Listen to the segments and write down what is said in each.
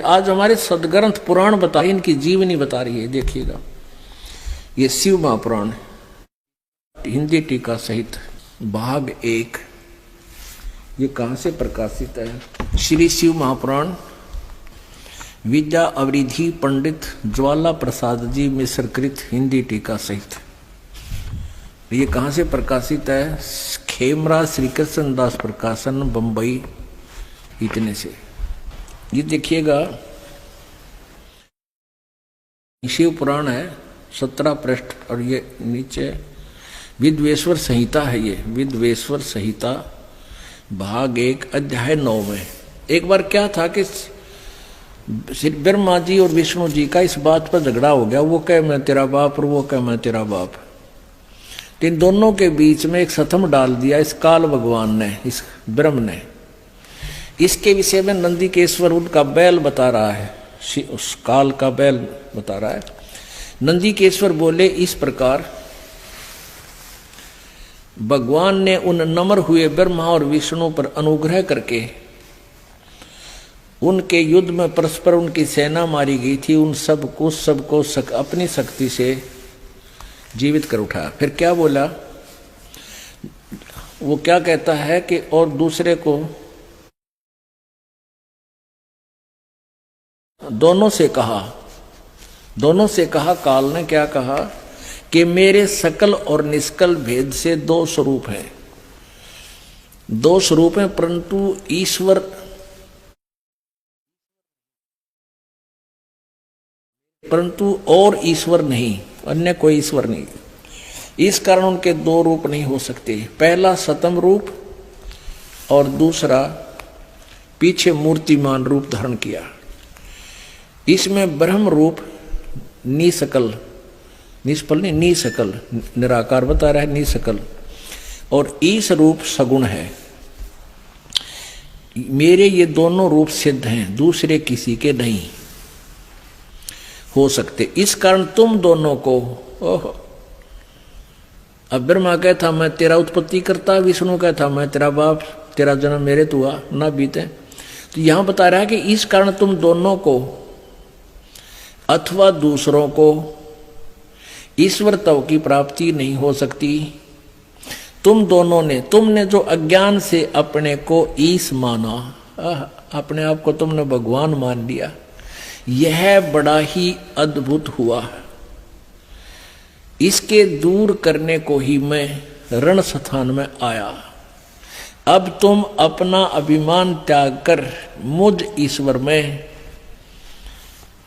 आज हमारे सदग्रंथ पुराण बता इनकी जीवनी बता रही है। देखिएगा, ये शिव महापुराण हिंदी टीका सहित भाग 1, ये कहां से प्रकाशित है? श्री शिव महापुराण विद्या अवरिधि पंडित ज्वाला प्रसाद जी मिश्र कृत हिंदी टीका सहित। ये कहां से प्रकाशित है? खेमरा श्री कृष्ण दास प्रकाशन बंबई, इतने से। ये देखिएगा, शिव पुराण है 17 पृष्ठ, और ये नीचे विद्वेश्वर संहिता है। ये विद्वेश्वर संहिता भाग 1 अध्याय 9 में। एक बार क्या था कि श्री ब्रह्मा जी और विष्णु जी का इस बात पर झगड़ा हो गया। वो कहे मैं तेरा बाप और वो कहे मैं तेरा बाप। तो इन दोनों के बीच में एक सतम डाल दिया इस काल भगवान ने, इस ब्रह्म ने। इसके विषय में नंदिकेश्वर उनका बैल बता रहा है, उस काल का बैल बता रहा है। नंदिकेश्वर बोले इस प्रकार, भगवान ने उन नम्र हुए ब्रह्मा और विष्णु पर अनुग्रह करके उनके युद्ध में परस्पर उनकी सेना मारी गई थी, उन सबको अपनी शक्ति से जीवित कर उठाया। फिर क्या बोला? वो क्या कहता है कि और दूसरे को दोनों से कहा काल ने क्या कहा कि मेरे सकल और निष्कल भेद से दो स्वरूप हैं, परंतु और ईश्वर नहीं, अन्य कोई ईश्वर नहीं। इस कारण उनके दो रूप नहीं हो सकते। पहला सतम रूप और दूसरा पीछे मूर्तिमान रूप धारण किया। इसमें ब्रह्म रूप निसकल, निष्फल नहीं, निसकल निराकार बता रहा है, निसकल, और ईश रूप सगुण है। मेरे ये दोनों रूप सिद्ध हैं, दूसरे किसी के नहीं हो सकते। इस कारण तुम दोनों को, अब ब्रह्मा कहता मैं तेरा उत्पत्ति करता, विष्णु कहता मैं तेरा बाप, तेरा जन्म मेरे तो हुआ ना बीते। तो यहां बता रहा है कि इस कारण तुम दोनों को अथवा दूसरों को ईश्वरत्व की प्राप्ति नहीं हो सकती। तुमने जो अज्ञान से अपने को ईश माना, अपने आप को तुमने भगवान मान लिया, यह बड़ा ही अद्भुत हुआ। इसके दूर करने को ही मैं रण स्थान में आया। अब तुम अपना अभिमान त्याग कर मुझ ईश्वर में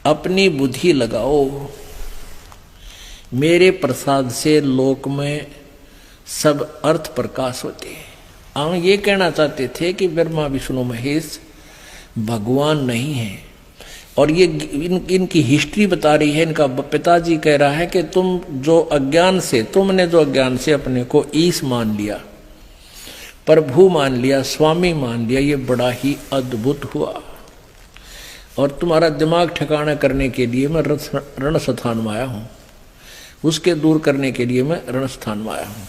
अपनी बुद्धि लगाओ। मेरे प्रसाद से लोक में सब अर्थ प्रकाश होते हैं। हम ये कहना चाहते थे कि ब्रह्मा विष्णु महेश भगवान नहीं है, और ये इनकी हिस्ट्री बता रही है। इनका पिताजी कह रहा है कि तुमने जो अज्ञान से अपने को ईश मान लिया, प्रभु मान लिया, स्वामी मान लिया, ये बड़ा ही अद्भुत हुआ। और तुम्हारा दिमाग ठिकाना करने के लिए मैं रण स्थान में आया हूं, उसके दूर करने के लिए मैं रण स्थान में आया हूं।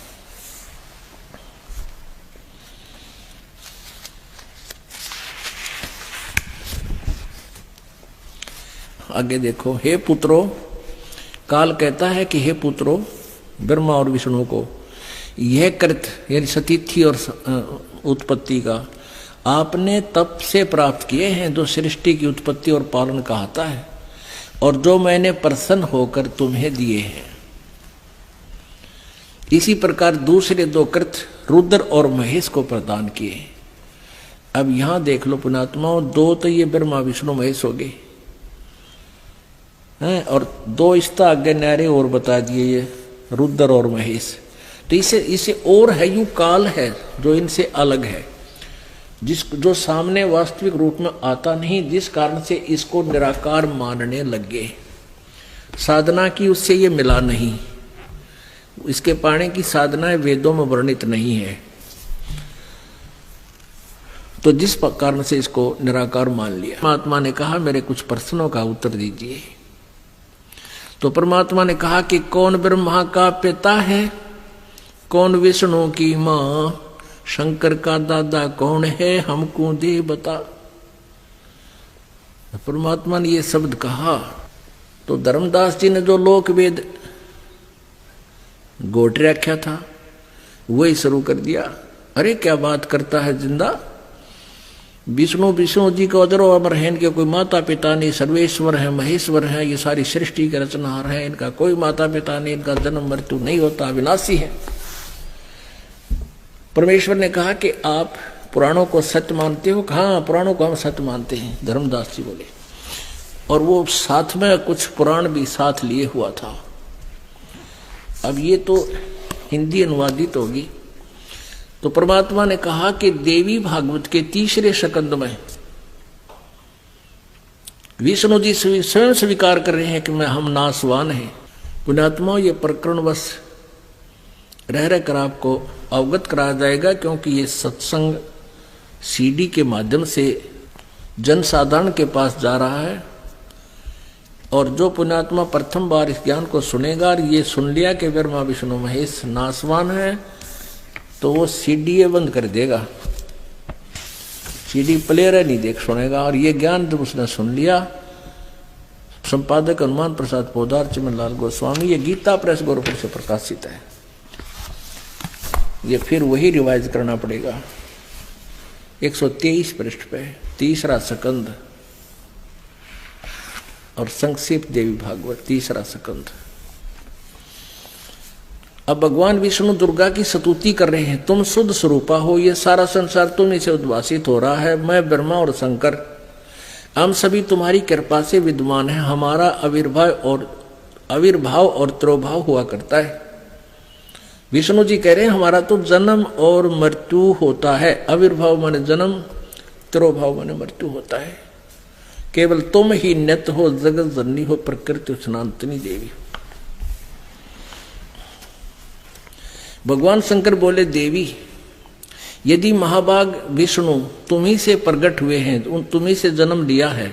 आगे देखो, हे पुत्रो, काल कहता है कि हे पुत्रो ब्रह्मा और विष्णु को, यह कृत यानी सतीथि और उत्पत्ति का आपने तप से प्राप्त किए हैं, जो सृष्टि की उत्पत्ति और पालन कहता है, और जो मैंने प्रसन्न होकर तुम्हें दिए हैं। इसी प्रकार दूसरे दो कृत रुद्र और महेश को प्रदान किए। अब यहां देख लो पुणात्माओं, दो तो ये ब्रह्मा विष्णु महेश हो गए हैं, और दो इसका आगे न्यारे और बता दिए, ये रुद्र और महेश। तो इसे और है, यू काल है जो इनसे अलग है, जो सामने वास्तविक रूप में आता नहीं, जिस कारण से इसको निराकार मानने लगे। साधना की उससे ये मिला नहीं, इसके पाने की साधनाएं वेदों में वर्णित नहीं है, तो जिस कारण से इसको निराकार मान लिया। परमात्मा ने कहा मेरे कुछ प्रश्नों का उत्तर दीजिए। तो परमात्मा ने कहा कि कौन ब्रह्मा का पिता है, कौन विष्णु की माँ, शंकर का दादा कौन है, हमको दे बता। परमात्मा ने ये शब्द कहा तो धर्मदास जी ने जो लोक वेद गोट रखा था वही शुरू कर दिया। अरे क्या बात करता है जिंदा, विष्णु विष्णु जी को अदरो अमर है, इनके कोई माता पिता नहीं, सर्वेश्वर है, महेश्वर है, ये सारी सृष्टि के रचनहार है, इनका कोई माता पिता नहीं, इनका जन्म मृत्यु नहीं होता, अविनाशी है। परमेश्वर ने कहा कि आप पुराणों को सत्य मानते हो? हाँ, पुराणों को हम सत्य मानते हैं, धर्मदास जी बोले। और वो साथ में कुछ पुराण भी साथ लिए हुआ था। अब ये तो हिंदी अनुवादित होगी। तो परमात्मा ने कहा कि देवी भागवत के 3रे स्कंद में विष्णु जी स्वयं स्वीकार कर रहे हैं कि मैं हम नासवान हैं। पुण्यात्मा, ये प्रकरण बस रह कर आपको अवगत कराया जाएगा, क्योंकि ये सत्संग सीडी के माध्यम से जनसाधारण के पास जा रहा है। और जो पुण्यात्मा प्रथम बार इस ज्ञान को सुनेगा और ये सुन लिया कि ब्रह्मा विष्णु महेश नासवान है, तो वो सीडी बंद कर देगा, सीडी प्लेयर नहीं देख सुनेगा। और ये ज्ञान जब उसने सुन लिया, संपादक हनुमान प्रसाद पोदार, चिमनलाल गोस्वामी, ये गीता प्रेस गोरखपुर से प्रकाशित है। ये फिर वही रिवाइज करना पड़ेगा। 123 पृष्ठ पे 3रा स्कंद और संक्षिप्त देवी भागवत 3रा स्कंद। अब भगवान विष्णु दुर्गा की स्तुति कर रहे हैं, तुम शुद्ध स्वरूपा हो, ये सारा संसार तुम्हीं से उद्भासित हो रहा है। मैं ब्रह्मा और शंकर हम सभी तुम्हारी कृपा से विद्यमान है। हमारा आविर्भाव और तिरोभाव हुआ करता है। विष्णु जी कह रहे हैं हमारा तो जन्म और मृत्यु होता है। आविर्भाव माने जन्म, तिरोभाव माने मृत्यु होता है। केवल तुम ही नित्य हो, जगत जननी हो, प्रकृति सनातनी देवी। भगवान शंकर बोले, देवी यदि महाभाग विष्णु तुम्ही से प्रकट हुए हैं, तुम्ही से जन्म लिया है,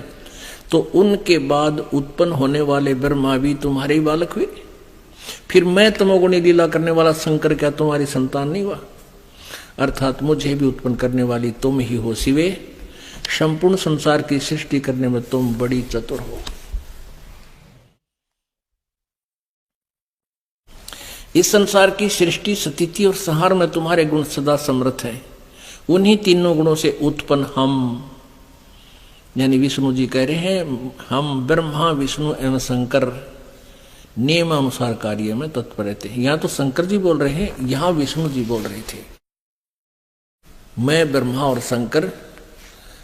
तो उनके बाद उत्पन्न होने वाले ब्रह्मा भी तुम्हारे ही बालक हुए। फिर मैं तमोगुणी लीला करने वाला शंकर क्या तुम्हारी संतान नहीं हुआ? अर्थात मुझे भी उत्पन्न करने वाली तुम ही हो शिवे। संपूर्ण संसार की सृष्टि करने में तुम बड़ी चतुर हो। इस संसार की सृष्टि, स्थिति और संहार में तुम्हारे गुण सदा समर्थ है। उन्हीं तीनों गुणों से उत्पन्न हम, यानी विष्णु जी कह रहे हैं, हम ब्रह्मा विष्णु एवं शंकर नियम अनुसार कार्य में तत्पर रहते हैं। यहां तो शंकर जी बोल रहे हैं, यहां विष्णु जी बोल रहे थे। मैं ब्रह्मा और शंकर,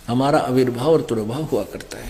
हमारा आविर्भाव और तिरोभाव हुआ करता है।